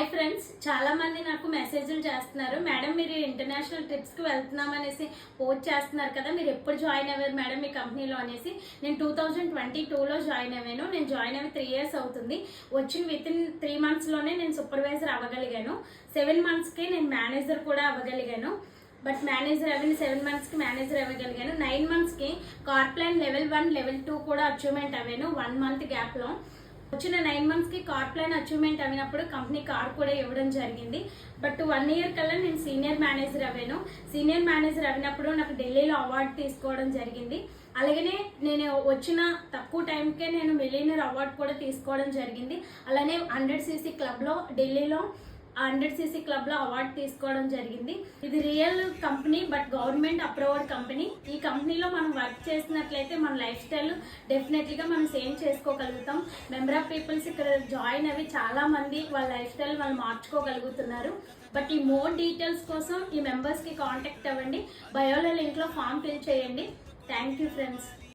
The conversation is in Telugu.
హాయ్ ఫ్రెండ్స్, చాలా మంది నాకు మెసేజ్లు చేస్తున్నారు. మేడం మీరు ఇంటర్నేషనల్ ట్రిప్స్కి వెళ్తున్నామనేసి పోస్ట్ చేస్తున్నారు కదా, మీరు ఎప్పుడు జాయిన్ అయ్యారు మేడం మీ కంపెనీలో అనేసి. నేను 2022లో జాయిన్ అయ్యాను. నేను జాయిన్ అయ్యి 3 years అవుతుంది. వచ్చిన వితిన్ 3 monthsలోనే నేను సూపర్వైజర్ అవ్వగలిగాను. 7 monthsకి నేను మేనేజర్ కూడా అవ్వగలిగాను. బట్ మేనేజర్ అవ్విన 7 monthsకి మేనేజర్ అవ్వగలిగాను. 9 monthsకి కార్ప్లాన్ లెవెల్ 1 లెవెల్ 2 కూడా అచీవ్మెంట్ అవ్వాను 1 month గ్యాప్లో. వచ్చిన 9 monthsకి కార్ప్లాన్ అచీవ్మెంట్ అయినప్పుడు కంపెనీ కార్ కూడా ఇవ్వడం జరిగింది. బట్ 1 year కల్లా నేను సీనియర్ మేనేజర్ అవ్వాను. సీనియర్ మేనేజర్ అయినప్పుడు నాకు ఢిల్లీలో అవార్డు తీసుకోవడం జరిగింది. అలాగనే నేను వచ్చిన తక్కువ టైంకే నేను మిలియనర్ అవార్డు కూడా తీసుకోవడం జరిగింది. అలానే 100cc క్లబ్లో ఢిల్లీలో 100cc క్లబ్లో అవార్డు తీసుకోవడం జరిగింది. ఇది real company, but government approved company. ఈ కంపెనీలో మనం వర్క్ చేసినట్లయితే మన లైఫ్ స్టైల్ డెఫినెట్లీగా మనం సేమ్ చేసుకోగలుగుతాం. మెంబర్ ఆఫ్ పీపుల్స్ ఇక్కడ జాయిన్ అవి చాలా మంది వాళ్ళ లైఫ్ స్టైల్ వాళ్ళు మార్చుకోగలుగుతున్నారు. బట్ ఈ మోర్ డీటెయిల్స్ కోసం ఈ మెంబర్స్కి కాంటాక్ట్ అవ్వండి. బయోలో లింక్లో ఫామ్ ఫిల్ చేయండి. Thank you friends.